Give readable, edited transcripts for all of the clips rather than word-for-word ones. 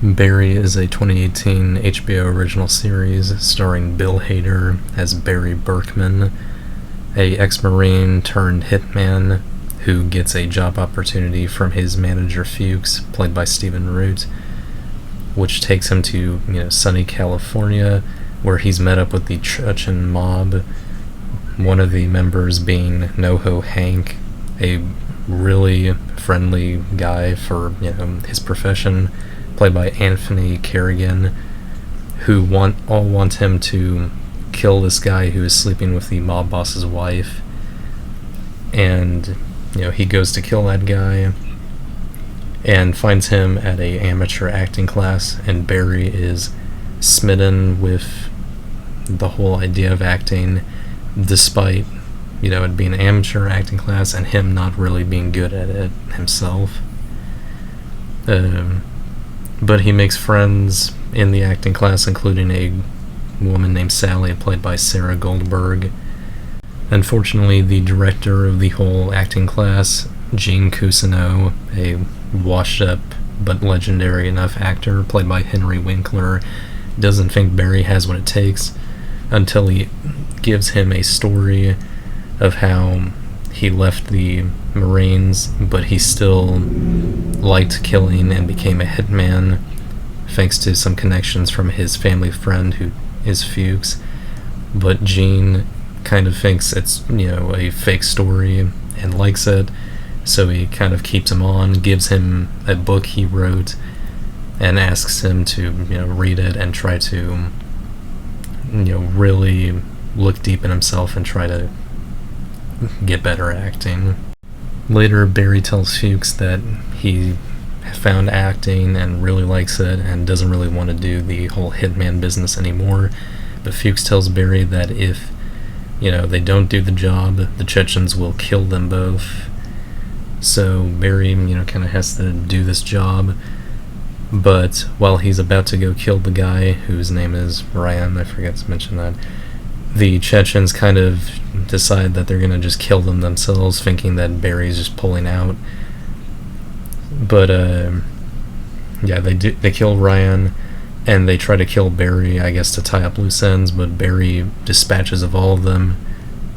Barry is a 2018 HBO original series starring Bill Hader as Barry Berkman, a ex-Marine turned hitman who gets a job opportunity from his manager Fuchs, played by Stephen Root, which takes him to sunny California, where he's met up with the Chechen mob, one of the members being NoHo Hank, a really friendly guy for his profession, played by Anthony Carrigan, who all want him to kill this guy who is sleeping with the mob boss's wife. And he goes to kill that guy and finds him at a amateur acting class, and Barry is smitten with the whole idea of acting, despite it being an amateur acting class and him not really being good at it himself. But he makes friends in the acting class, including a woman named Sally, played by Sarah Goldberg. Unfortunately, the director of the whole acting class, Gene Cousineau, a washed-up but legendary enough actor, played by Henry Winkler, doesn't think Barry has what it takes until he gives him a story of how he left the Marines, but he still liked killing and became a hitman thanks to some connections from his family friend who is Fuchs. But Gene kind of thinks it's a fake story and likes it, so he kind of keeps him on, gives him a book he wrote, and asks him to read it and try to really look deep in himself and try to get better at acting. Later, Barry tells Fuchs that he found acting and really likes it and doesn't really want to do the whole hitman business anymore. But Fuchs tells Barry that if they don't do the job, the Chechens will kill them both. So Barry kind of has to do this job. But while he's about to go kill the guy, whose name is Ryan, I forgot to mention that, the Chechens kind of decide that they're going to just kill them themselves, thinking that Barry's just pulling out. But they kill Ryan, and they try to kill Barry, I guess, to tie up loose ends, but Barry dispatches of all of them,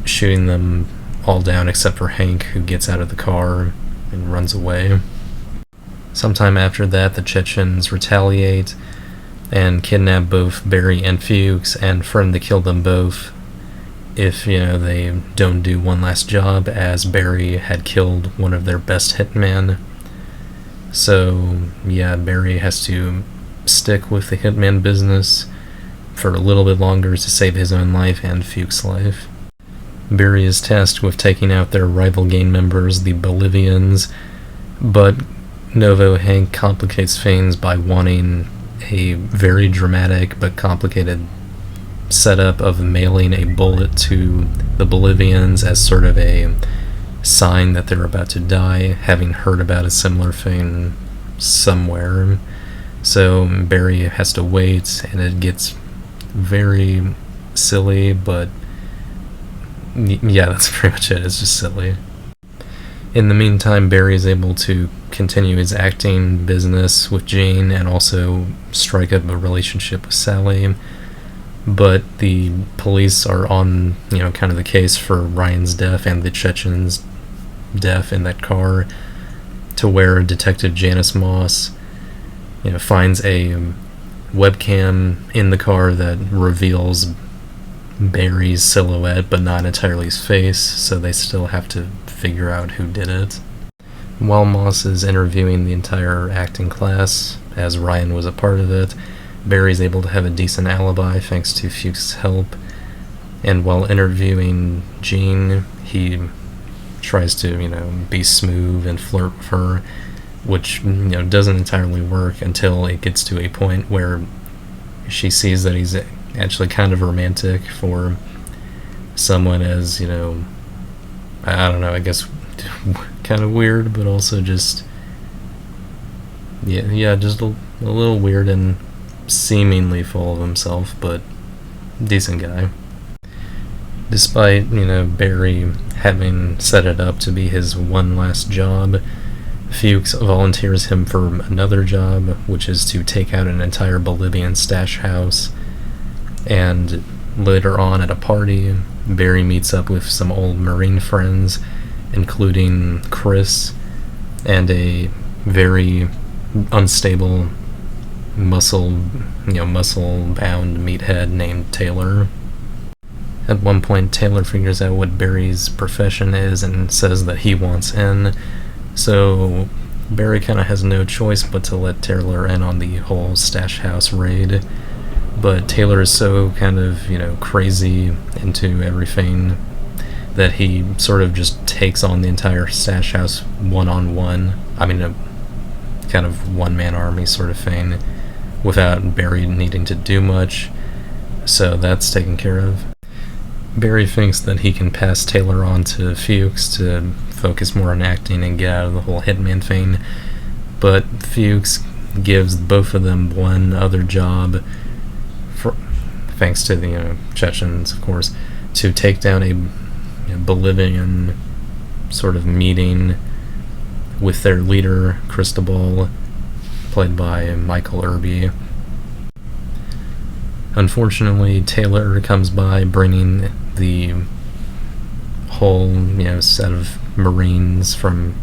shooting them all down except for Hank, who gets out of the car and runs away. Sometime after that, the Chechens retaliate and kidnap both Barry and Fuchs and threaten to kill them both if they don't do one last job, as Barry had killed one of their best hitmen. So Barry has to stick with the hitman business for a little bit longer to save his own life and Fuchs' life. Barry is tasked with taking out their rival gang members, the Bolivians, but Novo Hank complicates things by wanting a very dramatic but complicated setup of mailing a bullet to the Bolivians as sort of a sign that they're about to die, having heard about a similar thing somewhere. So Barry has to wait, and it gets very silly, but that's pretty much it. It's just silly. In the meantime, Barry is able to continue his acting business with Gene and also strike up a relationship with Sally. But the police are on, kind of the case for Ryan's death and the Chechen's death in that car, to where Detective Janice Moss, finds a webcam in the car that reveals Barry's silhouette, but not entirely his face, so they still have to figure out who did it. While Moss is interviewing the entire acting class, as Ryan was a part of it, Barry's able to have a decent alibi thanks to Fuchs' help, and while interviewing Jean, he tries to, be smooth and flirt with her, which, doesn't entirely work until it gets to a point where she sees that he's actually kind of romantic for someone as, I don't know, I guess kind of weird, but also just, just a little weird and seemingly full of himself, but decent guy. Despite, Barry having set it up to be his one last job, Fuchs volunteers him for another job, which is to take out an entire Bolivian stash house. And later on at a party, Barry meets up with some old Marine friends, including Chris and a very unstable muscle-bound meathead named Taylor. At one point, Taylor figures out what Barry's profession is and says that he wants in, so Barry kind of has no choice but to let Taylor in on the whole stash house raid. But Taylor is so kind of, crazy into everything that he sort of just takes on the entire stash house one-on-one. I mean, a kind of one-man army sort of thing, without Barry needing to do much, so that's taken care of. Barry thinks that he can pass Taylor on to Fuchs to focus more on acting and get out of the whole hitman thing, but Fuchs gives both of them one other job, thanks to the Chechens, of course, to take down a Bolivian sort of meeting with their leader, Cristobal, played by Michael Irby. Unfortunately, Taylor comes by bringing the whole set of Marines from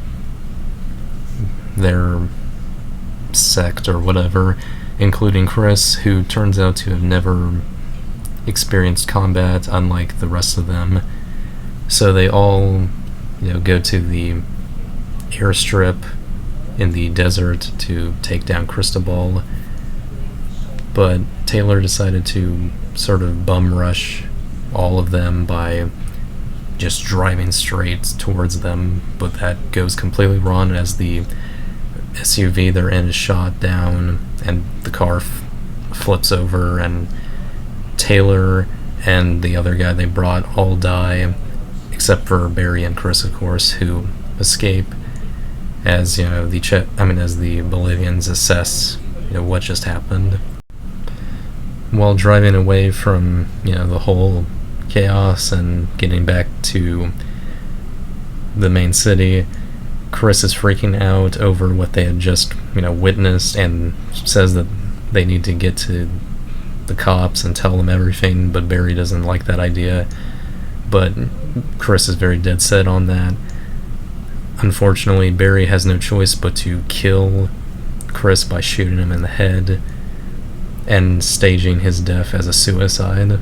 their sect or whatever, including Chris, who turns out to have never experienced combat, unlike the rest of them. So they all go to the airstrip in the desert to take down Cristobal, but Taylor decided to sort of bum rush all of them by just driving straight towards them, but that goes completely wrong as the SUV they're in is shot down and the car flips over, and Taylor and the other guy they brought all die, except for Barry and Chris, of course, who escape as as the Bolivians assess what just happened. While driving away from the whole chaos and getting back to the main city, Chris is freaking out over what they had just witnessed and says that they need to get to the cops and tell them everything, but Barry doesn't like that idea, but Chris is very dead set on that. Unfortunately, Barry has no choice but to kill Chris by shooting him in the head and staging his death as a suicide.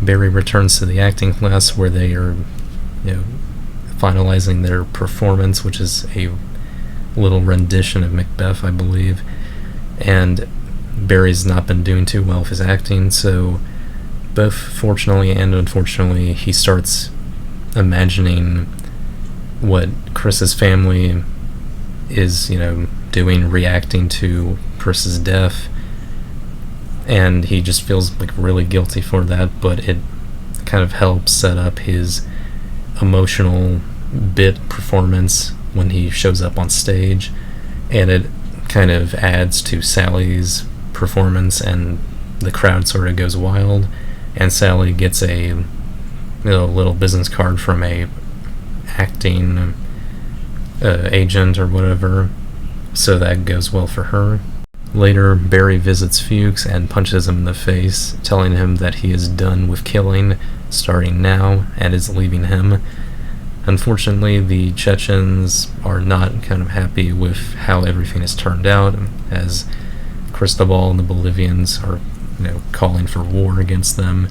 Barry returns to the acting class where they are finalizing their performance, which is a little rendition of Macbeth, I believe, and Barry's not been doing too well with his acting, so both fortunately and unfortunately he starts imagining what Chris's family is doing, reacting to Chris's death, and he just feels really guilty for that, but it kind of helps set up his emotional bit performance when he shows up on stage, and it kind of adds to Sally's performance, and the crowd sort of goes wild, and Sally gets a little business card from a acting agent or whatever, so that goes well for her. Later, Barry visits Fuchs and punches him in the face, telling him that he is done with killing starting now and is leaving him. Unfortunately, the Chechens are not kind of happy with how everything has turned out, as Cristobal and the Bolivians are calling for war against them,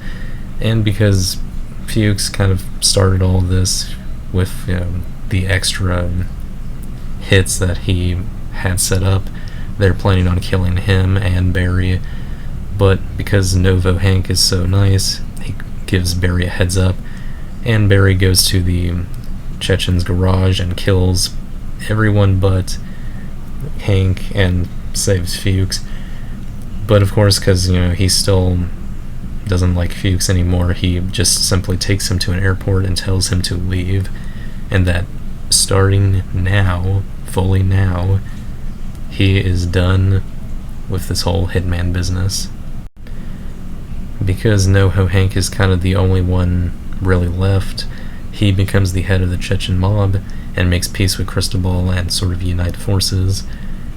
and because Fuchs kind of started all this with the extra hits that he had set up, they're planning on killing him and Barry, but because Novo Hank is so nice, he gives Barry a heads up, and Barry goes to the Chechen's garage and kills everyone but Hank and saves Fuchs. But of course, because he still doesn't like Fuchs anymore, he just simply takes him to an airport and tells him to leave, and that starting now, fully now, he is done with this whole hitman business. Because NoHo Hank is kind of the only one really left, he becomes the head of the Chechen mob and makes peace with Cristobal and sort of unite forces.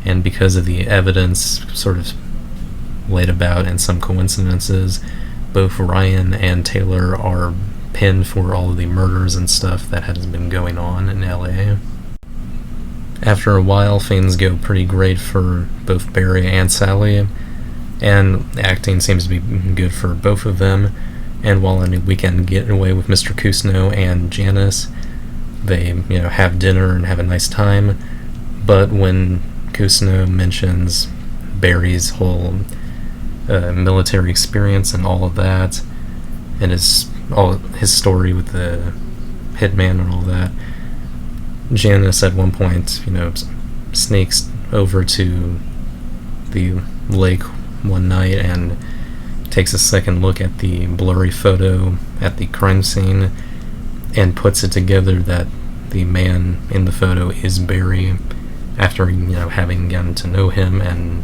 And because of the evidence sort of laid about and some coincidences, both Ryan and Taylor are pinned for all of the murders and stuff that has been going on in LA. After a while, things go pretty great for both Barry and Sally, and acting seems to be good for both of them. And while on a weekend getaway with Mr. Cousineau and Janice, they have dinner and have a nice time. But when Cousineau mentions Barry's whole military experience and all of that, and his story with the hitman and all that, Janice at one point, sneaks over to the lake one night and takes a second look at the blurry photo at the crime scene and puts it together that the man in the photo is Barry after, having gotten to know him and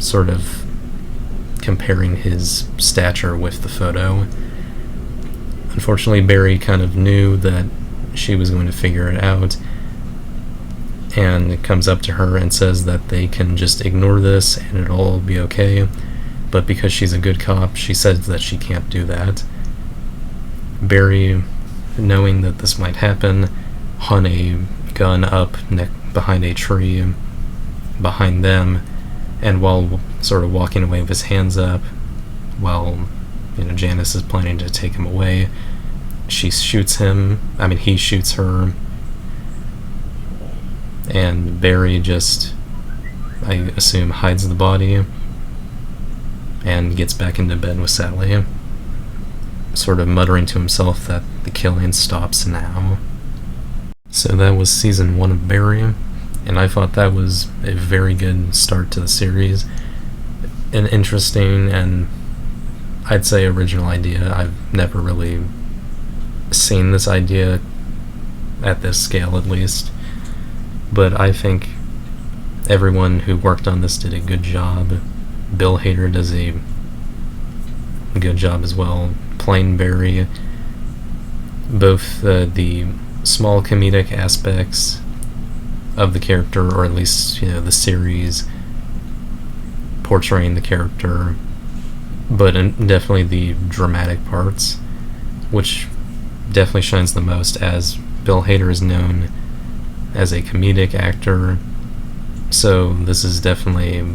sort of comparing his stature with the photo. Unfortunately, Barry kind of knew that she was going to figure it out and comes up to her and says that they can just ignore this and it'll all be okay. But because she's a good cop, she says that she can't do that. Barry, knowing that this might happen, hung a gun up behind a tree behind them, and while sort of walking away with his hands up, while Janice is planning to take him away, he shoots her, and Barry just, I assume, hides the body and gets back into bed with Sally, sort of muttering to himself that the killing stops now. So that was season 1 of Barry, and I thought that was a very good start to the series. An interesting and, I'd say, original idea. I've never really seen this idea at this scale, at least, but I think everyone who worked on this did a good job. Bill Hader does a good job as well, playing Barry. Both the small comedic aspects of the character, or at least the series portraying the character, but definitely the dramatic parts, which definitely shines the most, as Bill Hader is known as a comedic actor, so this is definitely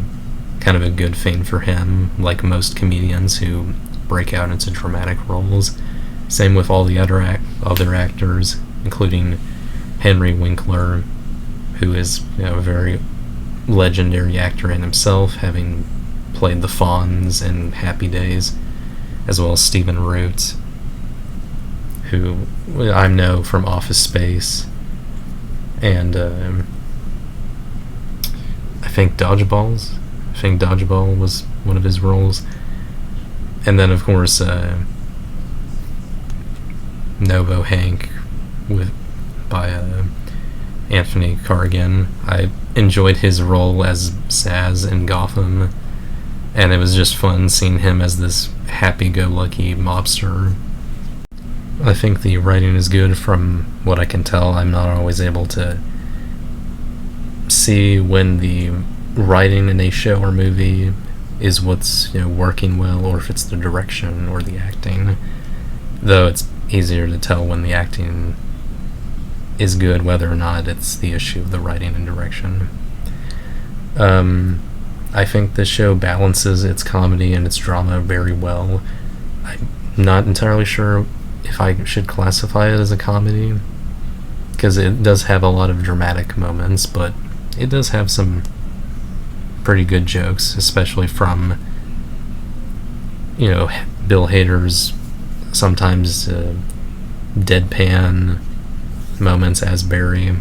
kind of a good thing for him, like most comedians who break out into dramatic roles. Same with all the other actors, including Henry Winkler, who is a very legendary actor in himself, having played the Fonz in Happy Days, as well as Stephen Root, who I know from Office Space, and I think Dodgeball was one of his roles. And then, of course, Novo Hank by Anthony Carrigan. I enjoyed his role as Saz in Gotham, and it was just fun seeing him as this happy-go-lucky mobster. I think the writing is good from what I can tell. I'm not always able to see when the writing in a show or movie is what's working well, or if it's the direction or the acting, though it's easier to tell when the acting is good, whether or not it's the issue of the writing and direction. I think this show balances its comedy and its drama very well. I'm not entirely sure if I should classify it as a comedy, because it does have a lot of dramatic moments, but it does have some pretty good jokes, especially from Bill Hader's sometimes deadpan moments as Barry,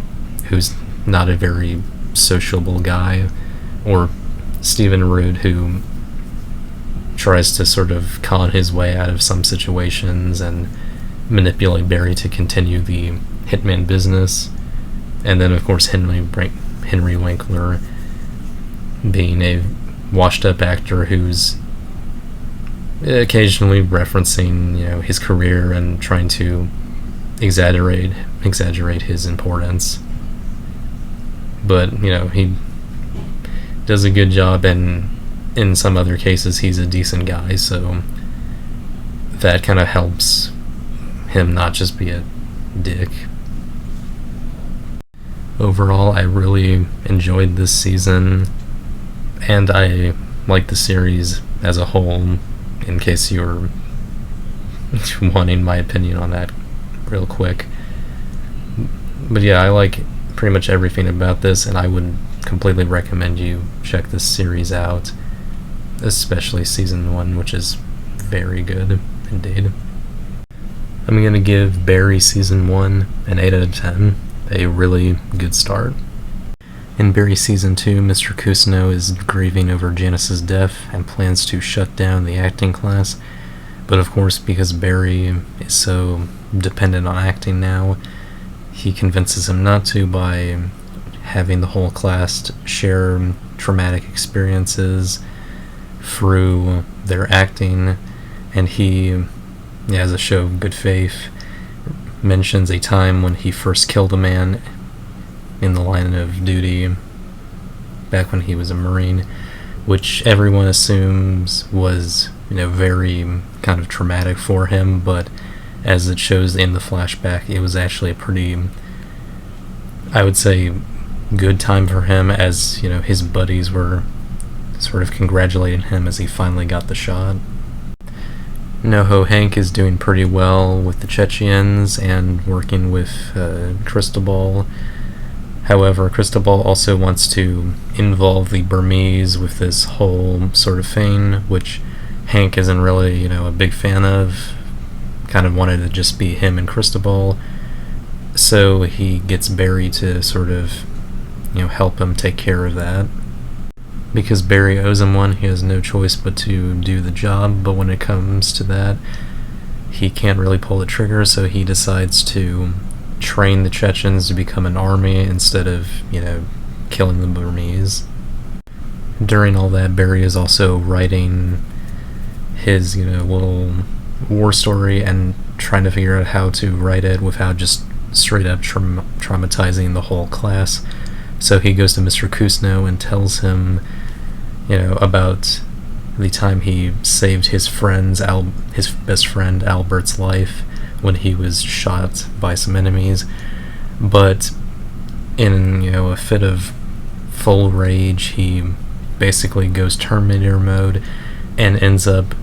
who's not a very sociable guy, or Stephen Root, who tries to sort of con his way out of some situations and manipulate Barry to continue the hitman business. And then, of course, Henry Winkler, being a washed-up actor who's occasionally referencing his career and trying to exaggerate his importance. But he does a good job, and in some other cases he's a decent guy, so that kind of helps him not just be a dick. Overall, I really enjoyed this season, and I like the series as a whole, in case you were wanting my opinion on that real quick. But yeah, I like pretty much everything about this, and I would completely recommend you check this series out, especially season 1, which is very good indeed. I'm going to give Barry season 1 an 8 out of 10, a really good start. In Barry season 2, Mr. Cousineau is grieving over Janice's death and plans to shut down the acting class, but of course, because Barry is so dependent on acting now, he convinces him not to by having the whole class share traumatic experiences through their acting, and he, as a show of good faith, mentions a time when he first killed a man in the line of duty back when he was a Marine, which everyone assumes was very kind of traumatic for him, but as it shows in the flashback, it was actually a pretty, I would say, good time for him, as his buddies were sort of congratulating him as he finally got the shot. NoHo Hank is doing pretty well with the Chechenyans and working with Cristobal. However, Cristobal also wants to involve the Burmese with this whole sort of thing, which Hank isn't really, a big fan of. Kind of wanted to just be him and Cristobal. So he gets Barry to sort of, help him take care of that. Because Barry owes him one, he has no choice but to do the job, but when it comes to that, he can't really pull the trigger, so he decides to train the Chechens to become an army instead of, killing the Burmese. During all that, Barry is also writing his, little war story and trying to figure out how to write it without just straight up traumatizing the whole class. So he goes to Mr. Cousineau and tells him, about the time he saved his best friend Albert's life when he was shot by some enemies. But in, a fit of full rage, he basically goes Terminator mode and ends up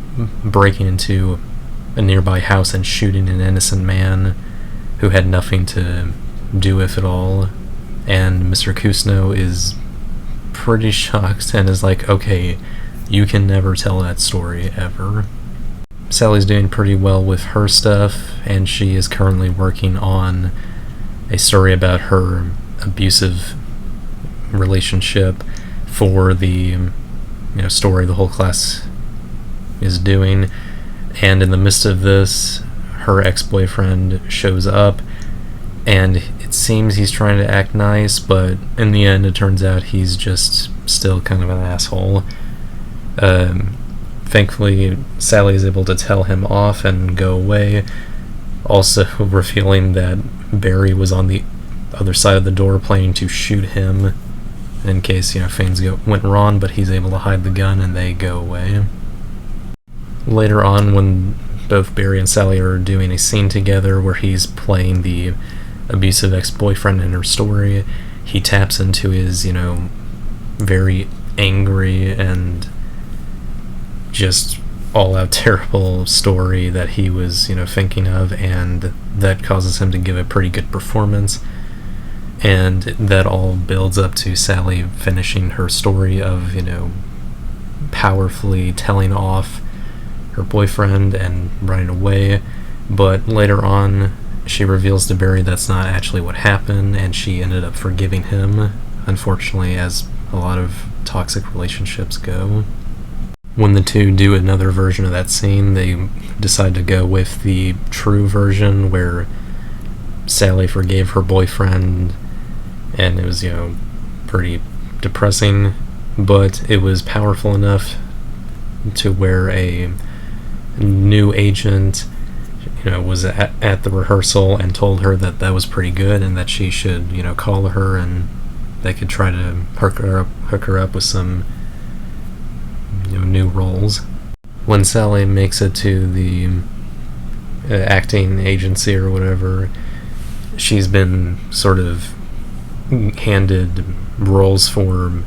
breaking into a nearby house and shooting an innocent man who had nothing to do with it all. And Mr. Cousineau is pretty shocked and is like, okay, you can never tell that story ever. Sally's doing pretty well with her stuff, and she is currently working on a story about her abusive relationship for the story the whole class is doing. And in the midst of this, her ex-boyfriend shows up, and it seems he's trying to act nice, but in the end it turns out he's just still kind of an asshole. Thankfully, Sally is able to tell him off and go away, also revealing that Barry was on the other side of the door planning to shoot him in case things went wrong, but he's able to hide the gun and they go away. Later on, when both Barry and Sally are doing a scene together where he's playing the abusive ex-boyfriend in her story, he taps into his, very angry and just all-out terrible story that he was, thinking of, and that causes him to give a pretty good performance. And that all builds up to Sally finishing her story of, powerfully telling off her boyfriend and running away. But later on, she reveals to Barry that's not actually what happened, and she ended up forgiving him, unfortunately, as a lot of toxic relationships go. When the two do another version of that scene, they decide to go with the true version where Sally forgave her boyfriend, and it was, pretty depressing, but it was powerful enough to where a new agent was at the rehearsal and told her that that was pretty good and that she should, call her and they could try to hook her up with some, new roles. When Sally makes it to the acting agency or whatever, she's been sort of handed roles for,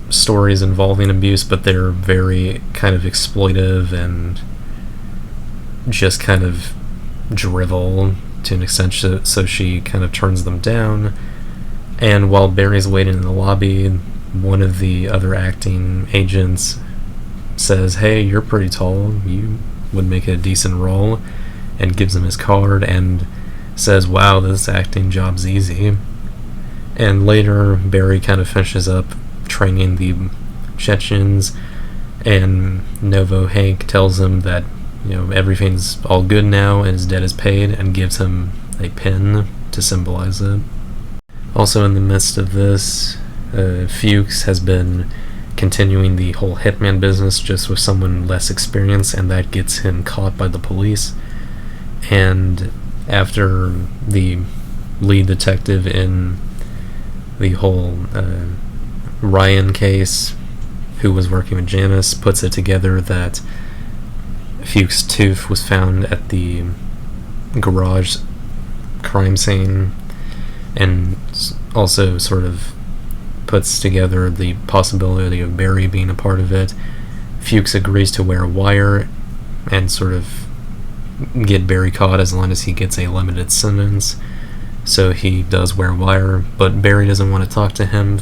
stories involving abuse, but they're very kind of exploitive and just kind of drivel to an extent, so she kind of turns them down. And while Barry's waiting in the lobby, one of the other acting agents says, "Hey, you're pretty tall, you would make a decent role," and gives him his card and says, "Wow, this acting job's easy." And later, Barry kind of finishes up training the Chechens, and Novo Hank tells him that everything's all good now and his debt is paid, and gives him a pin to symbolize it. Also, in the midst of this, Fuchs has been continuing the whole hitman business just with someone less experienced, and that gets him caught by the police. And after the lead detective in the whole Ryan case, who was working with Janice, puts it together that Fuchs' tooth was found at the garage crime scene, and also sort of puts together the possibility of Barry being a part of it. Fuchs agrees to wear a wire and sort of get Barry caught as long as he gets a limited sentence. So he does wear a wire, but Barry doesn't want to talk to him.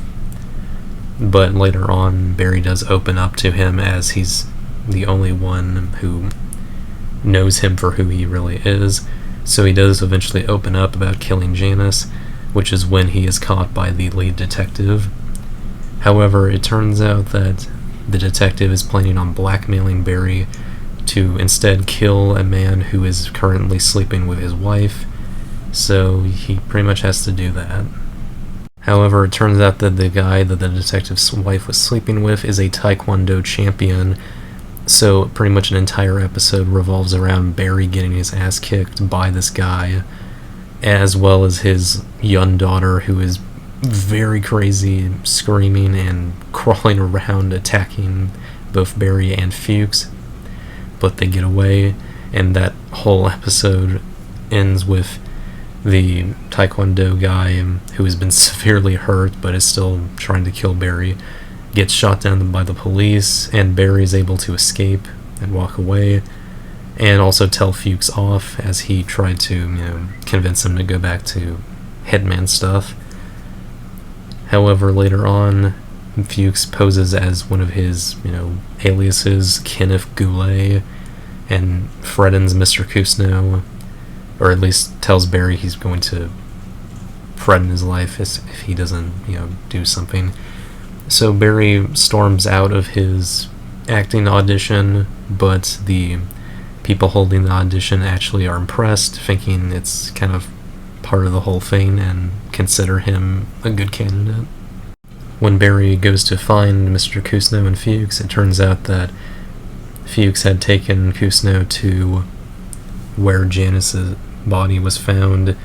But later on, Barry does open up to him, as he's the only one who knows him for who he really is. So he does eventually open up about killing Janice, which is when he is caught by the lead detective. However, it turns out that the detective is planning on blackmailing Barry to instead kill a man who is currently sleeping with his wife, so he pretty much has to do that. However, it turns out that the guy that the detective's wife was sleeping with is a Taekwondo champion, so pretty much an entire episode revolves around Barry getting his ass kicked by this guy, as well as his young daughter, who is very crazy, screaming and crawling around, attacking both Barry and Fuchs, but they get away, and that whole episode ends with the Taekwondo guy, who has been severely hurt but is still trying to kill Barry, gets shot down by the police, and Barry is able to escape and walk away, and also tell Fuchs off as he tried to, convince him to go back to hitman stuff. However, later on, Fuchs poses as one of his, aliases, Kenneth Goulet, and threatens Mr. Cousineau, or at least tells Barry he's going to threaten his life if he doesn't, do something. So Barry storms out of his acting audition, but the people holding the audition actually are impressed, thinking it's kind of part of the whole thing, and consider him a good candidate. When Barry goes to find Mr. Cousineau and Fuchs, it turns out that Fuchs had taken Cousineau to where Janice's body was found,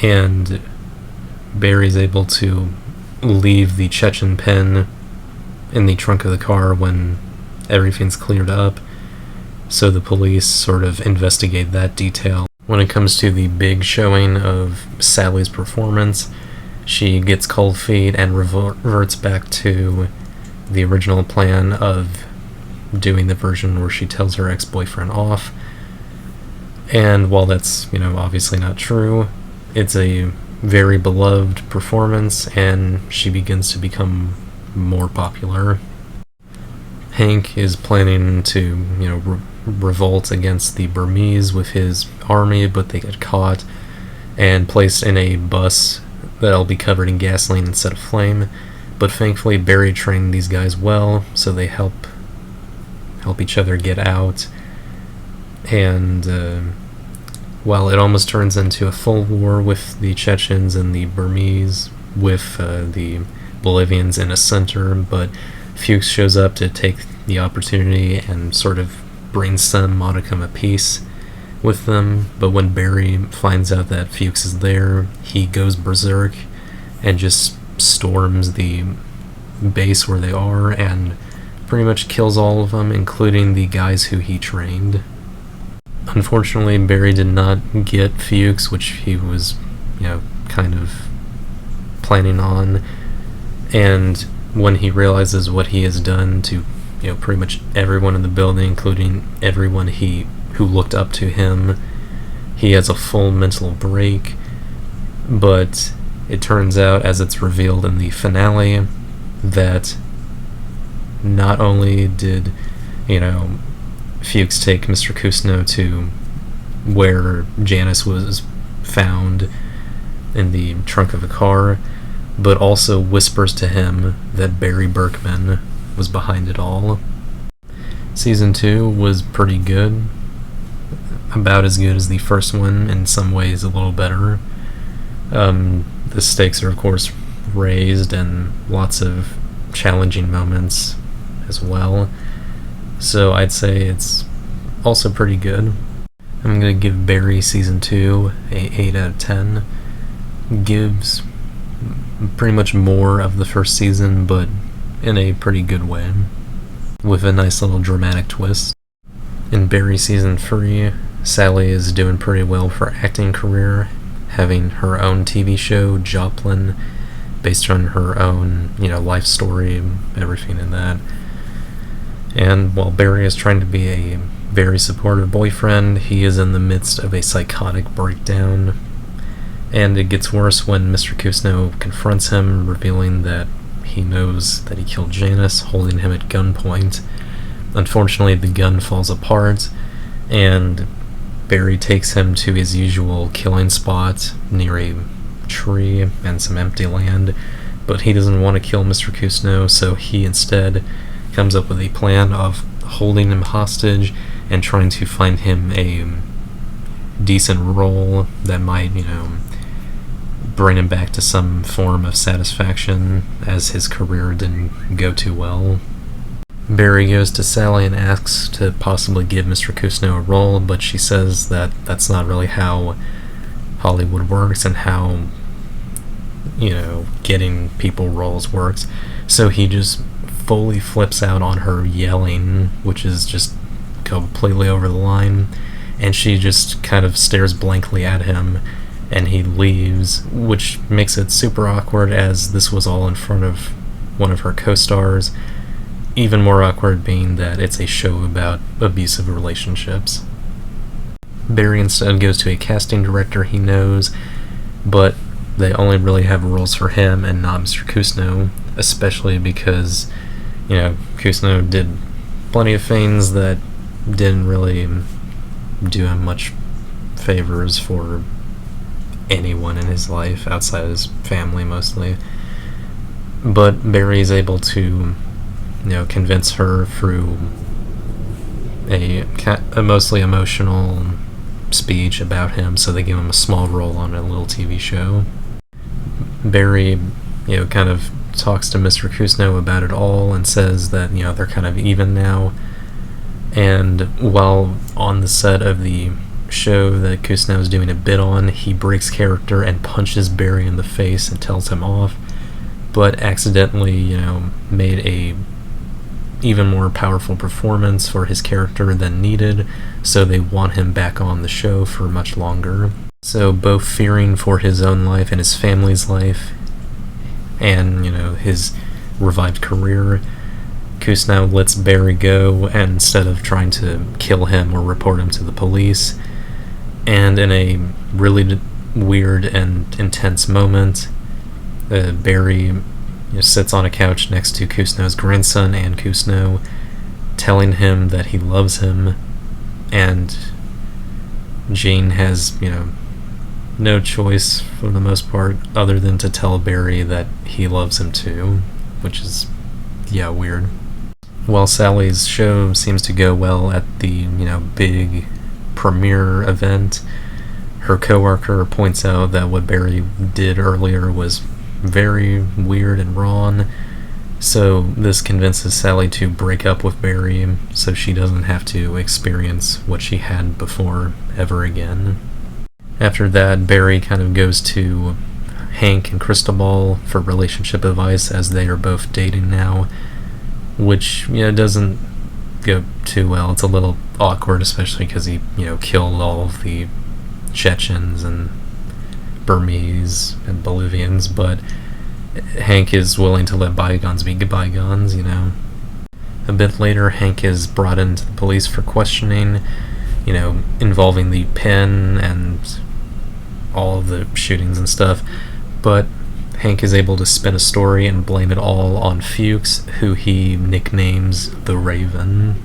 and Barry's able to leave the Chechen pen in the trunk of the car when everything's cleared up, so the police sort of investigate that detail. When it comes to the big showing of Sally's performance, she gets cold feet and reverts back to the original plan of doing the version where she tells her ex-boyfriend off. And while that's, obviously not true, it's a very beloved performance, and she begins to become more popular. Hank is planning to, revolt against the Burmese with his army, but they get caught and placed in a bus that'll be covered in gasoline instead of flame. But thankfully, Barry trained these guys well, so they help each other get out. And while it almost turns into a full war with the Chechens and the Burmese, with the Bolivians in a center, but Fuchs shows up to take the opportunity and sort of brings some modicum of peace with them, but when Barry finds out that Fuchs is there, he goes berserk and just storms the base where they are and pretty much kills all of them, including the guys who he trained. Unfortunately, Barry did not get Fuchs, which he was, kind of planning on, and when he realizes what he has done to, pretty much everyone in the building, including everyone who looked up to him, he has a full mental break. But it turns out, as it's revealed in the finale, that not only did, Fuchs take Mr. Kusno to where Janice was found in the trunk of a car, but also whispers to him that Barry Berkman was behind it all. Season 2 was pretty good. About as good as the first one, in some ways a little better. The stakes are, of course, raised, and lots of challenging moments as well. So I'd say it's also pretty good. I'm going to give Barry Season 2 a 8 out of 10. Gives pretty much more of the first season, but in a pretty good way, with a nice little dramatic twist. In Barry Season 3, Sally is doing pretty well for acting career, having her own TV show, Joplin, based on her own, life story, everything in that. And while Barry is trying to be a very supportive boyfriend, he is in the midst of a psychotic breakdown. And it gets worse when Mr. Kusno confronts him, revealing that he knows that he killed Janice, holding him at gunpoint. Unfortunately, the gun falls apart, and Barry takes him to his usual killing spot near a tree and some empty land, but he doesn't want to kill Mr. Kusno, so he instead comes up with a plan of holding him hostage and trying to find him a decent role that might, bring him back to some form of satisfaction, as his career didn't go too well. Barry goes to Sally and asks to possibly give Mr. Kusno a role, but she says that that's not really how Hollywood works and how, getting people roles works. So he just fully flips out on her, yelling, which is just completely over the line, and she just kind of stares blankly at him, and he leaves, which makes it super awkward, as this was all in front of one of her co-stars. Even more awkward being that it's a show about abusive relationships. Barry instead goes to a casting director he knows, but they only really have roles for him and not Mr. Kusno, especially because, Kusno did plenty of things that didn't really do him much favors for anyone in his life, outside his family mostly. But Barry is able to, convince her through a mostly emotional speech about him, so they give him a small role on a little TV show. Barry, kind of talks to Mr. Kusno about it all and says that, they're kind of even now. And while on the set of the show that Kusno is doing a bit on, he breaks character and punches Barry in the face and tells him off, but accidentally, made a even more powerful performance for his character than needed, so they want him back on the show for much longer. So both fearing for his own life and his family's life, and, his revived career, Kusno lets Barry go, and instead of trying to kill him or report him to the police, and in a really weird and intense moment, Barry sits on a couch next to Kusno's grandson and Kusno, telling him that he loves him, and Jean has, no choice for the most part other than to tell Barry that he loves him too, which is, weird. While Sally's show seems to go well at the, big premiere event, her coworker points out that what Barry did earlier was very weird and wrong, So this convinces Sally to break up with Barry so she doesn't have to experience what she had before ever again. After that, Barry kind of goes to Hank and Cristobal for relationship advice, as they are both dating now, which, doesn't go too well. It's a little awkward, especially because he, killed all of the Chechens and Burmese and Bolivians, but Hank is willing to let bygones be bygones, A bit later, Hank is brought into the police for questioning, involving the pen and all of the shootings and stuff, but Hank is able to spin a story and blame it all on Fuchs, who he nicknames the Raven.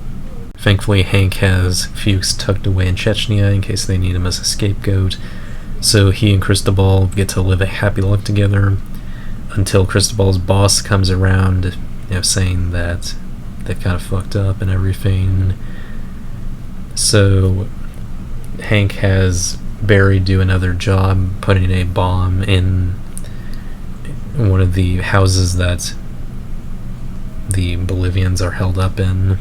Thankfully, Hank has Fuchs tucked away in Chechnya in case they need him as a scapegoat, so he and Cristobal get to live a happy life together until Cristobal's boss comes around, saying that they kind of fucked up and everything. So Hank has Barry do another job, putting a bomb in one of the houses that the Bolivians are held up in.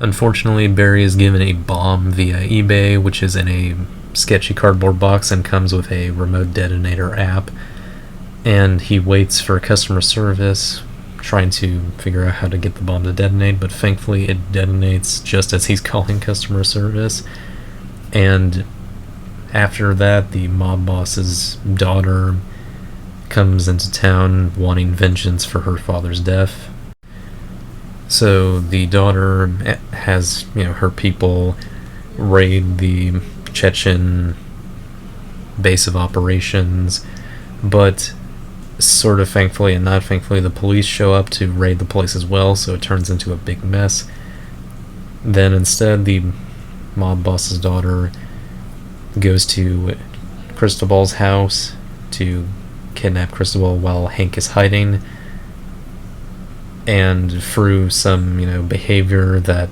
Unfortunately, Barry is given a bomb via eBay, which is in a sketchy cardboard box and comes with a remote detonator app, and he waits for customer service, trying to figure out how to get the bomb to detonate, but thankfully it detonates just as he's calling customer service. And after that, the mob boss's daughter comes into town wanting vengeance for her father's death. So the daughter has, her people raid the Chechen base of operations, but sort of thankfully and not thankfully, the police show up to raid the place as well, so it turns into a big mess. Then instead, the mob boss's daughter goes to Cristobal's house to kidnap Cristobal while Hank is hiding, and through some, behavior that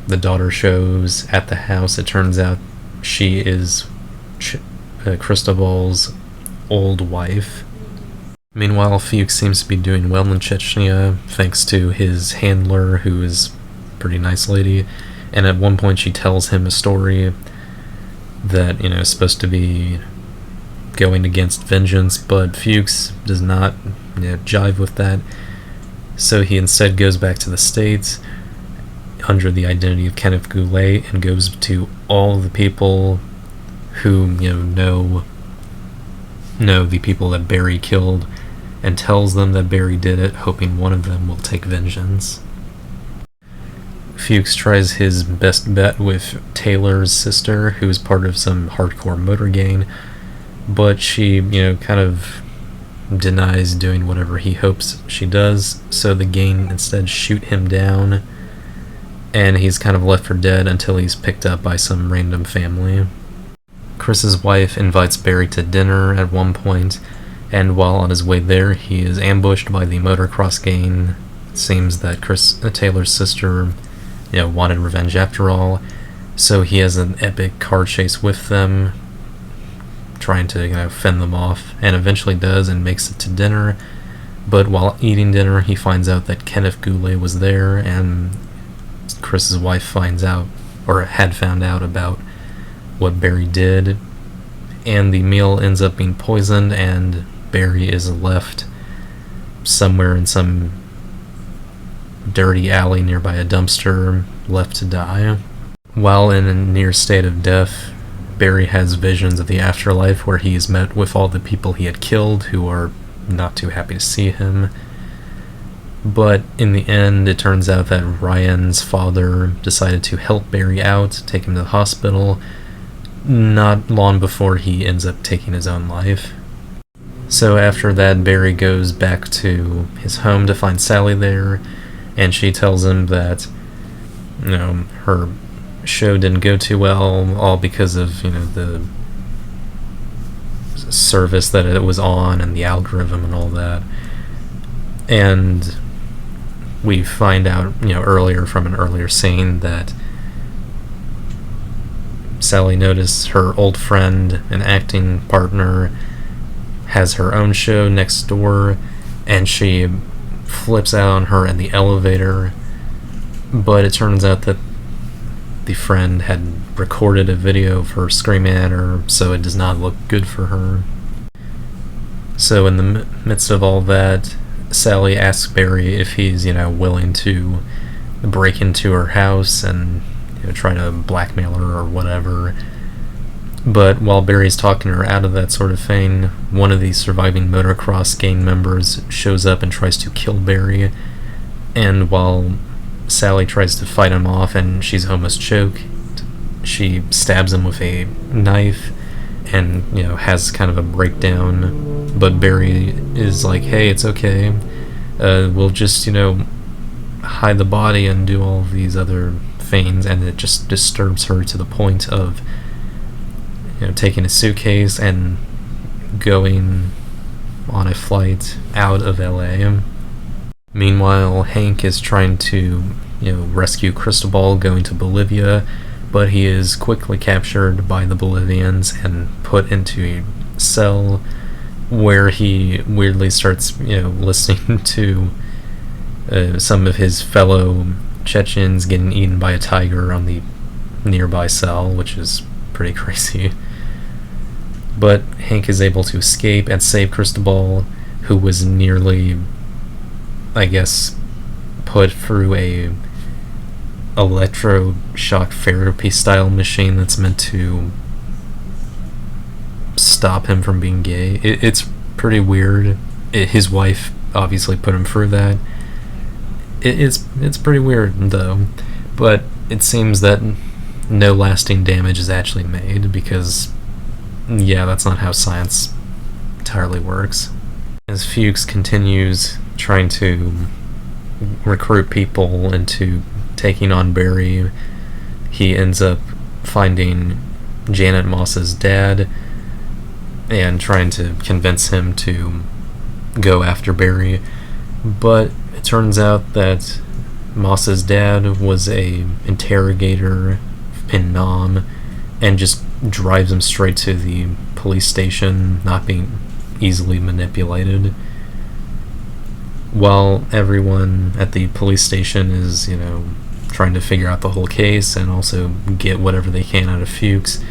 the daughter shows at the house, it turns out she is Cristobal's old wife. Meanwhile, Fuchs seems to be doing well in Chechnya, thanks to his handler, who is a pretty nice lady, and at one point she tells him a story that, is supposed to be going against vengeance, but Fuchs does not, jive with that, so he instead goes back to the States under the identity of Kenneth Goulet and goes to all the people who, know the people that Barry killed, and tells them that Barry did it, hoping one of them will take vengeance. Fuchs tries his best bet with Taylor's sister, who is part of some hardcore motor gang, but she, kind of denies doing whatever he hopes she does, so the gang instead shoot him down, and he's kind of left for dead until he's picked up by some random family. Chris's wife invites Barry to dinner at one point, and while on his way there, he is ambushed by the motocross gang. It seems that Taylor's sister, wanted revenge after all, so he has an epic car chase with them, trying to, fend them off, and eventually does and makes it to dinner. But while eating dinner, he finds out that Kenneth Goulet was there, and Chris's wife finds out, or had found out, about what Barry did, and the meal ends up being poisoned, and Barry is left somewhere in some dirty alley nearby a dumpster, left to die. While in a near state of death, Barry has visions of the afterlife where he is met with all the people he had killed, who are not too happy to see him. But in the end, it turns out that Ryan's father decided to help Barry out, take him to the hospital, not long before he ends up taking his own life. So after that, Barry goes back to his home to find Sally there, and she tells him that, her show didn't go too well, all because of, the service that it was on and the algorithm and all that. And we find out, earlier from an earlier scene that Sally noticed her old friend and acting partner has her own show next door, and she flips out on her in the elevator, but it turns out that the friend had recorded a video of her screaming at her, so it does not look good for her. So in the midst of all that, Sally asks Barry if he's, willing to break into her house and try to blackmail her or whatever. But while Barry's talking her out of that sort of thing, one of the surviving motocross gang members shows up and tries to kill Barry, and while Sally tries to fight him off and she's almost choked, she stabs him with a knife and, has kind of a breakdown, but Barry is like, hey, it's okay, we'll just, hide the body and do all of these other things, and it just disturbs her to the point of taking a suitcase and going on a flight out of LA. Meanwhile, Hank is trying to rescue Cristobal going to Bolivia, but he is quickly captured by the Bolivians and put into a cell where he weirdly starts listening to some of his fellow Chechens getting eaten by a tiger on the nearby cell, which is pretty crazy. But Hank is able to escape and save Cristobal, who was nearly, I guess, put through a electroshock therapy style machine that's meant to stop him from being gay. It's pretty weird. His wife obviously put him through that. It's pretty weird though, but it seems that no lasting damage is actually made, because that's not how science entirely works. As Fuchs continues trying to recruit people into taking on Barry, he ends up finding Janet Moss's dad and trying to convince him to go after Barry, but it turns out that Moss's dad was a interrogator in Nam and just drives him straight to the police station, not being easily manipulated. While everyone at the police station is, trying to figure out the whole case and also get whatever they can out of Fuchs,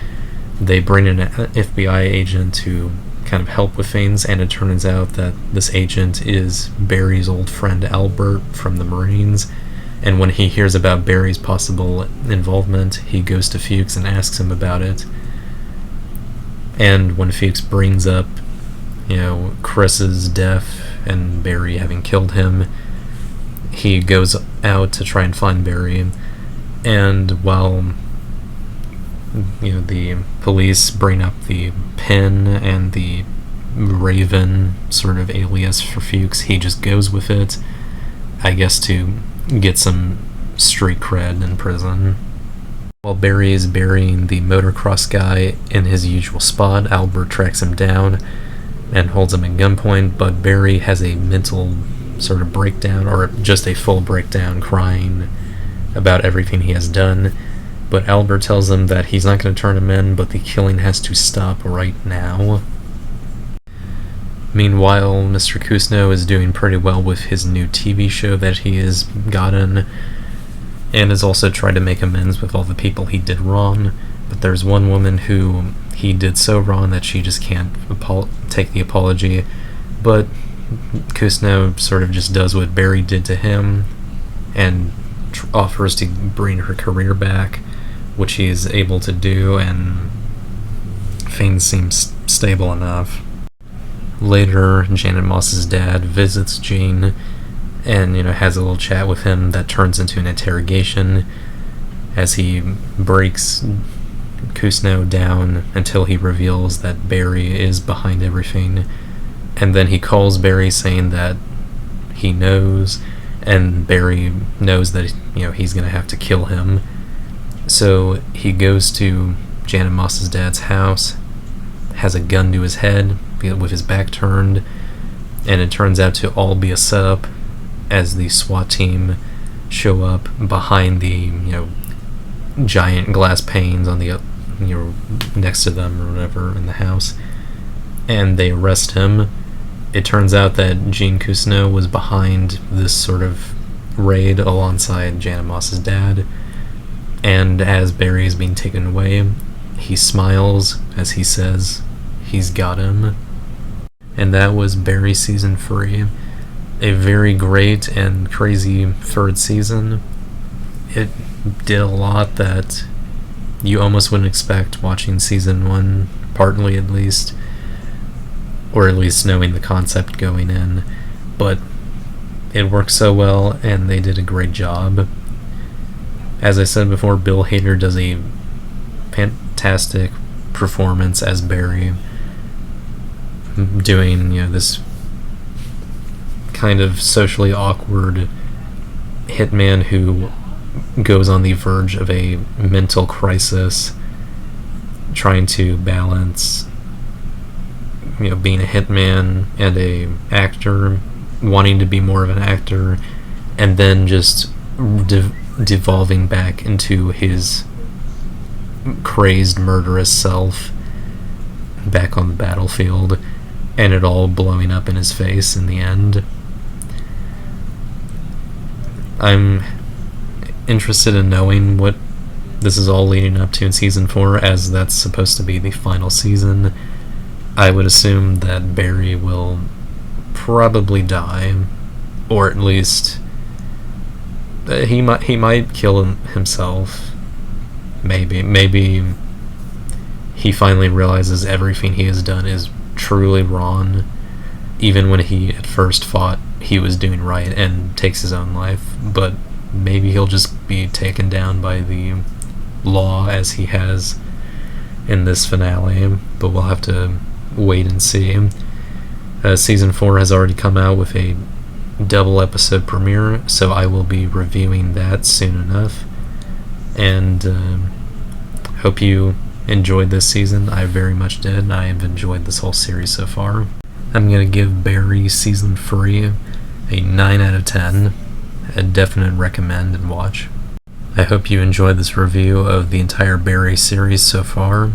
they bring in an FBI agent to kind of help with things, and it turns out that this agent is Barry's old friend Albert from the Marines, and when he hears about Barry's possible involvement, he goes to Fuchs and asks him about it. And when Fuchs brings up, Chris's death and Barry having killed him, he goes out to try and find Barry, and while the police bring up the pin and the Raven sort of alias for Fuchs, he just goes with it, I guess to get some street cred in prison. While Barry is burying the motocross guy in his usual spot, Albert tracks him down and holds him at gunpoint, but Barry has a mental sort of breakdown, or just a full breakdown, crying about everything he has done. But Albert tells him that he's not going to turn him in, but the killing has to stop right now. Meanwhile, Mr. Kusno is doing pretty well with his new TV show that he has gotten, and has also tried to make amends with all the people he did wrong, but there's one woman who he did so wrong that she just can't take the apology, but Kusno sort of just does what Barry did to him, and offers to bring her career back, which he is able to do, and things seem stable enough. Later, Janet Moss's dad visits Gene and has a little chat with him that turns into an interrogation as he breaks Kusno down until he reveals that Barry is behind everything, and then he calls Barry saying that he knows, and Barry knows that he's gonna have to kill him. So he goes to Janet Moss's dad's house, has a gun to his head with his back turned, and it turns out to all be a setup as the SWAT team show up behind the giant glass panes on the next to them or whatever in the house, and they arrest him. it turns out that Gene Cousineau was behind this sort of raid alongside Janet Moss's dad, and as Barry is being taken away, he smiles as he says he's got him. And that was Barry Season 3. A very great and crazy third season. It did a lot that you almost wouldn't expect watching Season 1, partly at least, or at least knowing the concept going in, but it worked so well and they did a great job. As I said before, Bill Hader does a fantastic performance as Barry, doing, this kind of socially awkward hitman who goes on the verge of a mental crisis, trying to balance being a hitman and a actor, wanting to be more of an actor, and then just devolving back into his crazed murderous self back on the battlefield, and it all blowing up in his face in the end. I'm interested in knowing what this is all leading up to in Season 4, as that's supposed to be the final season. I would assume that Barry will probably die, or at least he might kill himself. Maybe he finally realizes everything he has done is truly wrong, even when he at first thought he was doing right, and takes his own life. But maybe he'll just be taken down by the law as he has in this finale, but we'll have to wait and see. Season 4 has already come out with a double episode premiere, so I will be reviewing that soon enough, and hope you enjoyed this season. I very much did, and I have enjoyed this whole series so far. I'm going to give Barry Season 3 a 9 out of 10, a definite recommend and watch. I hope you enjoyed this review of the entire Barry series so far,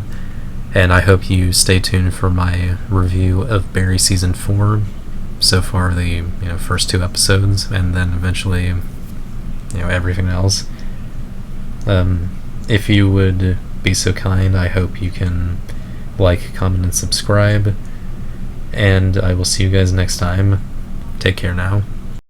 and I hope you stay tuned for my review of Barry Season 4. So far, the first 2 episodes, and then eventually everything else. If you would be so kind, I hope you can like, comment, and subscribe, and I will see you guys next time. Take care now.